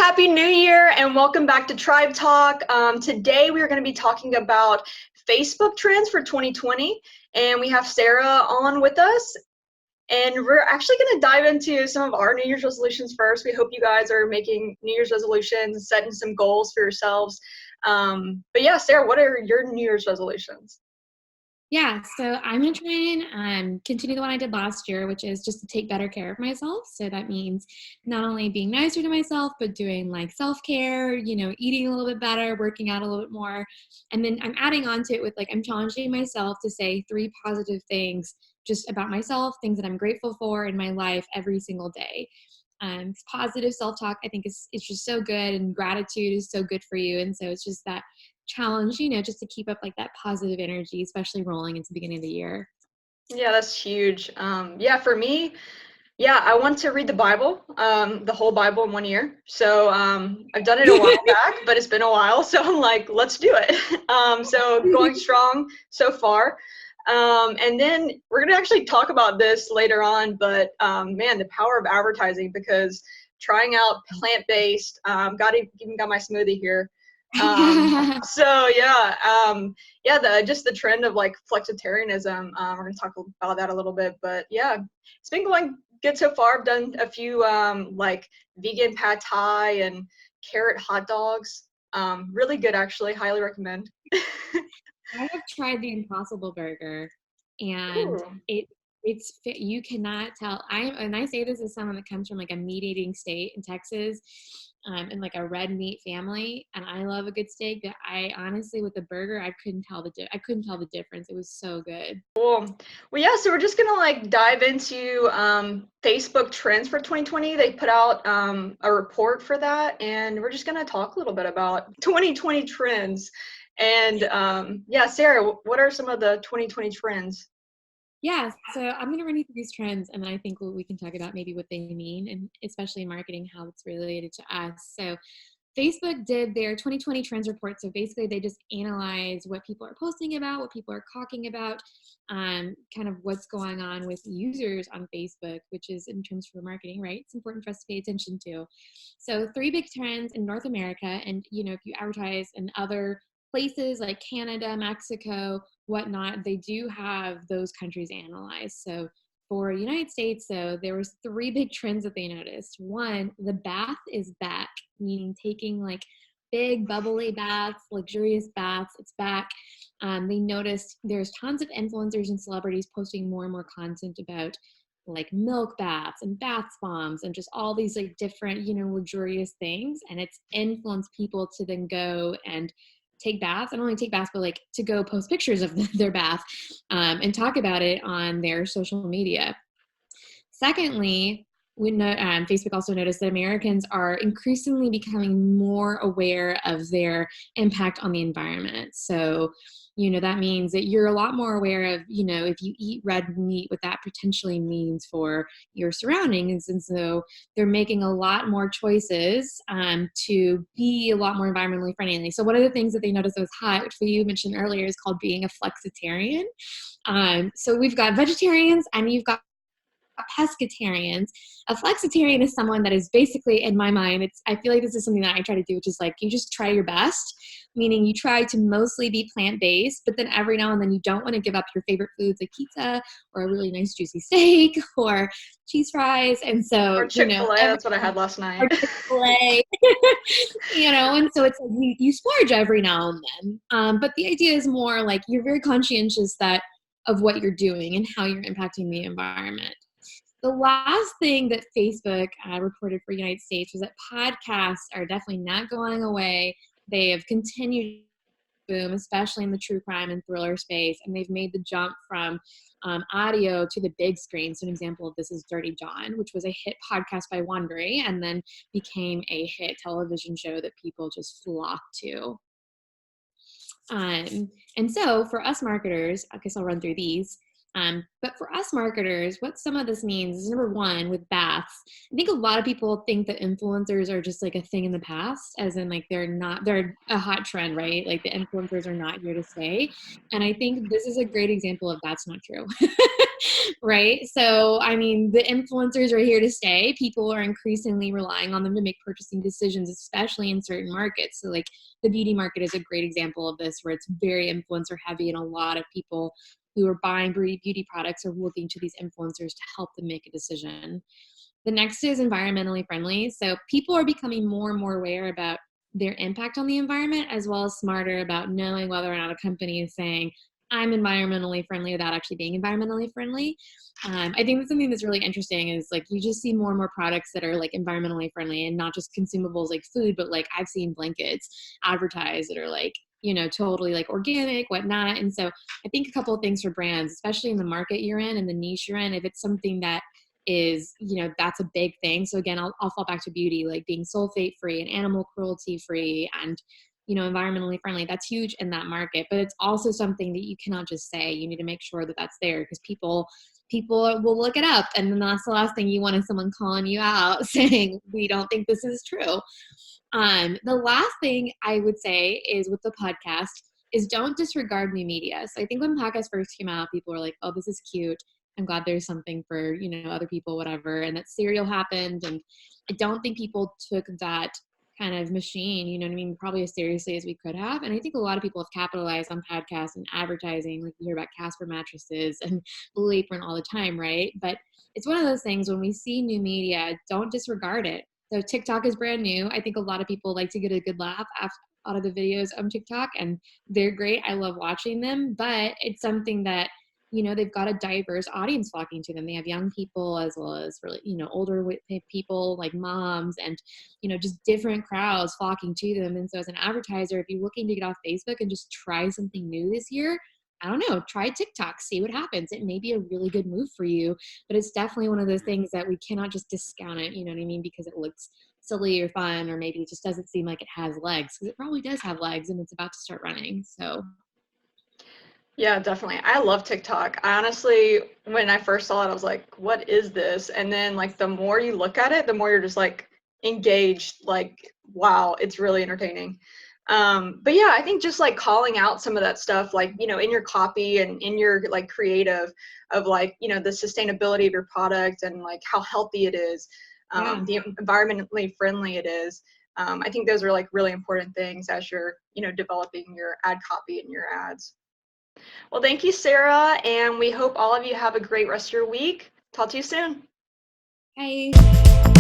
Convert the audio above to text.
Happy New Year and welcome back to Tribe Talk. Today we are going to be talking about Facebook trends for 2020, and we have Sarah on with us. And we're actually going to dive into some of our New Year's resolutions first. We hope you guys are making New Year's resolutions and setting some goals for yourselves. But yeah, Sarah, what are your New Year's resolutions? Yeah, so I'm going to try and continue the one I did last year, which is just to take better care of myself. So that means not only being nicer to myself, but doing like self-care, eating a little bit better, working out a little bit more. And then I'm adding on to it with I'm challenging myself to say 3 positive things just about myself, things that I'm grateful for in my life every single day. Positive self-talk, I think, is just so good, and gratitude is so good for you. And so it's just that challenge, just to keep up like that positive energy, especially rolling into the beginning of the year. Yeah, that's huge. Yeah, for me, yeah, I want to read the Bible, the whole Bible in 1 year. So I've done it a while back, but it's been a while. So I'm like, let's do it. So going strong so far. And then we're going to actually talk about this later on. But man, the power of advertising, because trying out plant-based, even got my smoothie here. So yeah, just the trend of like flexitarianism. We're going to talk about that a little bit. But yeah, it's been going good so far. I've done a few like vegan pad thai and carrot hot dogs. Really good, actually. Highly recommend. I have tried the Impossible Burger, and Ooh. you cannot tell. And I say this as someone that comes from like a meat eating state in Texas, and like a red meat family, and I love a good steak. But I honestly, with the burger, I couldn't tell the difference. It was so good. Cool. Well, yeah, so we're just gonna like dive into Facebook trends for 2020. They put out a report for that, and we're just gonna talk a little bit about 2020 trends. And yeah, Sarah, what are some of the 2020 trends? Yeah, so I'm going to run you through these trends, and then I think we can talk about maybe what they mean, and especially in marketing, how it's related to us. So Facebook did their 2020 trends report. So basically, they just analyze what people are posting about, what people are talking about, kind of what's going on with users on Facebook, which is in terms for marketing, right? It's important for us to pay attention to. So 3 big trends in North America, and if you advertise in other places like Canada, Mexico, whatnot, they do have those countries analyzed. So for United States, so there was 3 big trends that they noticed. One, the bath is back, meaning taking like big bubbly baths, luxurious baths. It's back. They noticed there's tons of influencers and celebrities posting more and more content about like milk baths and bath bombs and just all these like different, luxurious things. And it's influenced people to then go and take baths, and not only take baths, but like to go post pictures of their bath and talk about it on their social media. Secondly, Facebook also noticed that Americans are increasingly becoming more aware of their impact on the environment. So, that means that you're a lot more aware of, if you eat red meat, what that potentially means for your surroundings. And so they're making a lot more choices to be a lot more environmentally friendly. So one of the things that they noticed that was hot, which you mentioned earlier, is called being a flexitarian. So we've got vegetarians and you've got pescatarians. A flexitarian is someone that is basically, in my mind, I feel like this is something that I try to do, which is like you just try your best, meaning you try to mostly be plant-based, but then every now and then you don't want to give up your favorite foods like pizza or a really nice juicy steak or cheese fries. And Or so, Chick-fil-A, that's what I had last night. or Chick-fil-A, and so it's like you splurge every now and then. But the idea is more like you're very conscientious of what you're doing and how you're impacting the environment. The last thing that Facebook reported for the United States was that podcasts are definitely not going away. They have continued to boom, especially in the true crime and thriller space, and they've made the jump from audio to the big screen. So an example of this is Dirty John, which was a hit podcast by Wondery and then became a hit television show that people just flocked to. And so for us marketers, I guess I'll run through these. But for us marketers, what some of this means is, number one, with baths, I think a lot of people think that influencers are just like a thing in the past, as in like they're a hot trend, right? Like the influencers are not here to stay. And I think this is a great example of that's not true. Right? So, I mean, the influencers are here to stay. People are increasingly relying on them to make purchasing decisions, especially in certain markets. So, like the beauty market is a great example of this, where it's very influencer heavy, and a lot of people who are buying beauty products are looking to these influencers to help them make a decision. The next is environmentally friendly. So people are becoming more and more aware about their impact on the environment, as well as smarter about knowing whether or not a company is saying, I'm environmentally friendly without actually being environmentally friendly. I think that's something that's really interesting is like you just see more and more products that are like environmentally friendly and not just consumables like food, but like I've seen blankets advertised that are like, totally like organic, whatnot. And so I think a couple of things for brands, especially in the market you're in and the niche you're in, if it's something that is, that's a big thing. So again, I'll fall back to beauty, like being sulfate free and animal cruelty free and, environmentally friendly. That's huge in that market, but it's also something that you cannot just say. You need to make sure that that's there, because people will look it up, and then that's the last thing you want is someone calling you out saying we don't think this is true. The last thing I would say is with the podcast is don't disregard new media. So I think when podcasts first came out, people were like, oh, this is cute. I'm glad there's something for, other people, whatever. And that Serial happened. And I don't think people took that kind of machine, you know what I mean, probably as seriously as we could have. And I think a lot of people have capitalized on podcasts and advertising. Like you hear about Casper mattresses and Blue Apron all the time, right? But it's one of those things when we see new media, don't disregard it. So TikTok is brand new. I think a lot of people like to get a good laugh out of the videos on TikTok, and they're great. I love watching them, but it's something that, they've got a diverse audience flocking to them. They have young people as well as really, older people like moms and, just different crowds flocking to them. And so as an advertiser, if you're looking to get off Facebook and just try something new this year, I don't know, try TikTok, see what happens. It may be a really good move for you, but it's definitely one of those things that we cannot just discount it, you know what I mean? Because it looks silly or fun, or maybe it just doesn't seem like it has legs, because it probably does have legs and it's about to start running. So Yeah, definitely. I love TikTok. I honestly, when I first saw it, I was like, what is this? And then like the more you look at it, the more you're just like engaged, like, wow, it's really entertaining. But yeah, I think just like calling out some of that stuff, like, in your copy and in your like creative of like, the sustainability of your product and like how healthy it is, yeah. the environmentally friendly it is. I think those are like really important things as you're, developing your ad copy and your ads. Well, thank you, Sarah, and we hope all of you have a great rest of your week. Talk to you soon. Bye.